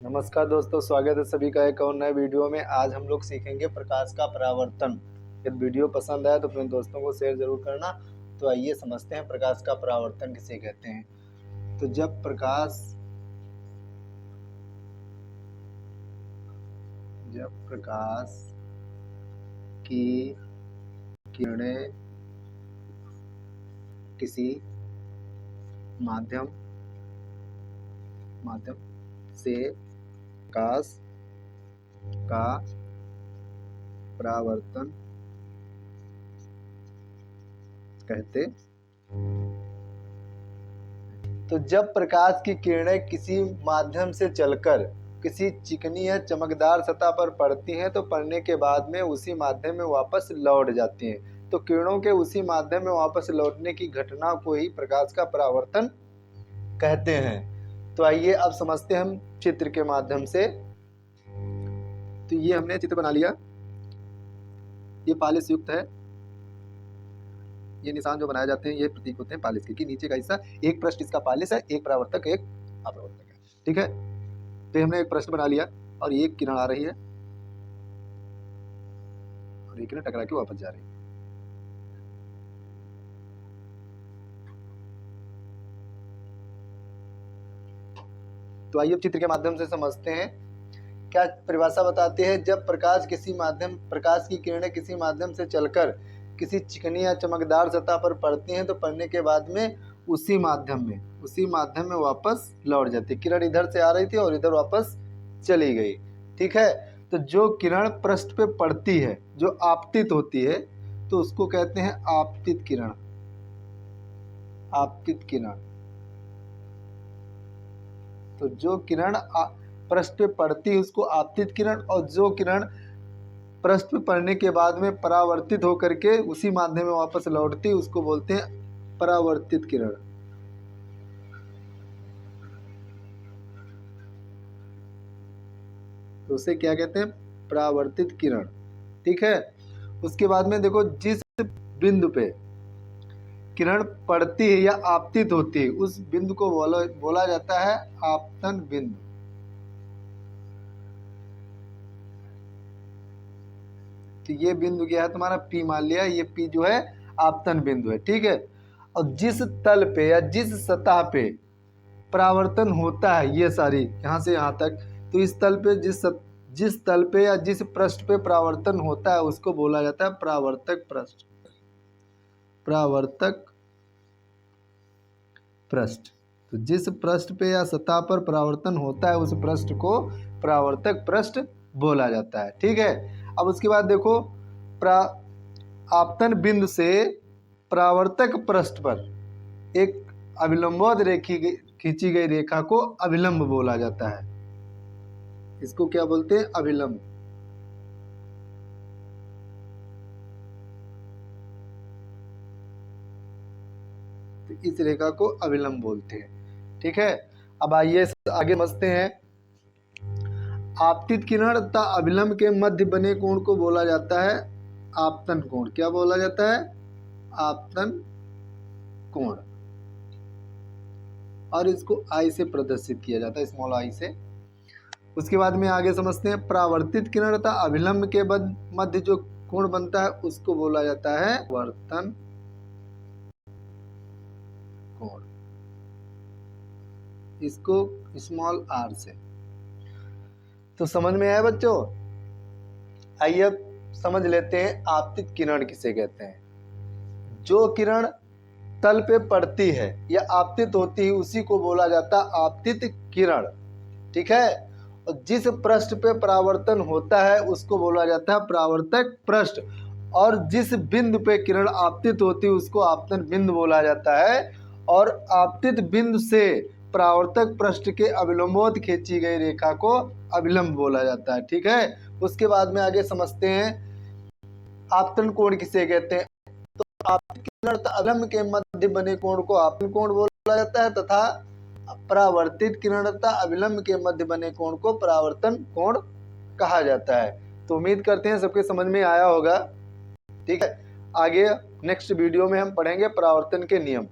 नमस्कार दोस्तों, स्वागत है सभी का एक और नए वीडियो में। आज हम लोग सीखेंगे प्रकाश का परावर्तन। यदि वीडियो पसंद आए तो अपने दोस्तों को शेयर जरूर करना। तो आइए समझते हैं प्रकाश का परावर्तन किसे कहते हैं। तो जब प्रकाश की किरणें किसी माध्यम से प्रकाश का परावर्तन कहते। तो जब प्रकाश की किरणें किसी माध्यम से चलकर किसी चिकनी या चमकदार सतह पर पड़ती हैं तो पड़ने के बाद में उसी माध्यम में वापस लौट जाती हैं। तो किरणों के उसी माध्यम में वापस लौटने की घटना को ही प्रकाश का परावर्तन कहते हैं। तो आइए अब समझते हैं हम चित्र के माध्यम से। तो ये हमने चित्र बना लिया, ये पालिश युक्त है। ये निशान जो बनाए जाते हैं ये प्रतीक होते हैं पालिश के, कि नीचे का हिस्सा एक पृष्ठ इसका पालिश है, एक परावर्तक एक अपरावर्तक है। ठीक है, तो हमने एक पृष्ठ बना लिया और एक किरण आ रही है और एक किरण टकरा के वापस जा रही है। तो आइए अब चित्र के माध्यम से समझते हैं। क्या परिभाषा बताती है? जब प्रकाश की किरणें किसी माध्यम से चलकर किसी चिकनी या चमकदार सतह पर पड़ती हैं तो पड़ने के बाद में उसी माध्यम में वापस लौट जाती है। किरण इधर से आ रही थी और इधर वापस चली गई। ठीक है, तो जो किरण पृष्ठ पे पड़ती है, जो आपतित होती है, तो उसको कहते हैं आपतित किरण। तो जो किरण पृष्ठ पे पड़ती है उसको आपतित किरण, और जो किरण पृष्ठ पे पड़ने के बाद में परावर्तित होकर के उसी माध्यम में वापस लौटती है उसको बोलते हैं परावर्तित किरण। तो उसे क्या कहते हैं? परावर्तित किरण। ठीक है, उसके बाद में देखो, जिस बिंदु पे किरण पड़ती है या आपतित होती है उस बिंदु को बोला जाता है आपतन बिंदु। तो ये बिंदु क्या है तुम्हारा? P मान लिया। ये P जो है आपतन बिंदु है। ठीक है, और जिस तल पे या जिस सतह पे परावर्तन होता है, ये सारी यहाँ से यहाँ तक, तो इस तल पे जिस तल पे या जिस पृष्ठ पे परावर्तन होता है उसको बोला जाता है परावर्तक पृष्ठ। तो जिस पृष्ठ पे या सतह पर परावर्तन होता है उस पृष्ठ को परावर्तक पृष्ठ बोला जाता है। ठीक है, अब उसके बाद देखो, आपतन बिंदु से परावर्तक पृष्ठ पर एक अभिलंबवत खींची गई रेखा को अभिलंब बोला जाता है। इसको क्या बोलते हैं? अभिलंब। तो इस रेखा को अभिलंब बोलते हैं। ठीक है, अब आइए आगे समझते हैं। आपतित किरण तथा अभिलंब के मध्य बने कोण को बोला जाता है आपतन कोण। क्या बोला जाता है? आपतन कोण। और इसको आई से प्रदर्शित किया जाता है, स्मॉल आई से। उसके बाद में आगे समझते हैं, परावर्तित किरण तथा अभिलंब के मध्य जो कोण बनता है उसको बोला जाता है वर्तन कोण। इसको स्मॉल आर से। तो समझ में आया बच्चों? आइए अब समझ लेते हैं आपतित किरण किसे कहते हैं। जो किरण तल पे पड़ती है या आपतित होती है उसी को बोला जाता है आपतित किरण। ठीक है, और जिस पृष्ठ पे परावर्तन होता है उसको बोला जाता है परावर्तक पृष्ठ, और जिस बिंदु पे किरण आपतित होती है उसको आपतन बिंदु बोला जाता है, और आपतित बिंदु से परावर्तक पृष्ठ के अभिलंबवत खींची गई रेखा को अभिलंब बोला जाता है। ठीक है, उसके बाद में आगे समझते हैं आपतन कोण किसे कहते हैं। तो आपतित किरण तथा अभिलंब के मध्य बने कोण को आपतन कोण बोला जाता है, तथा परावर्तित किरण तथा अभिलंब के मध्य बने कोण को परावर्तन कोण कहा जाता है। तो उम्मीद करते हैं सबके समझ में आया होगा। ठीक है, आगे नेक्स्ट वीडियो में हम पढ़ेंगे परावर्तन के नियम।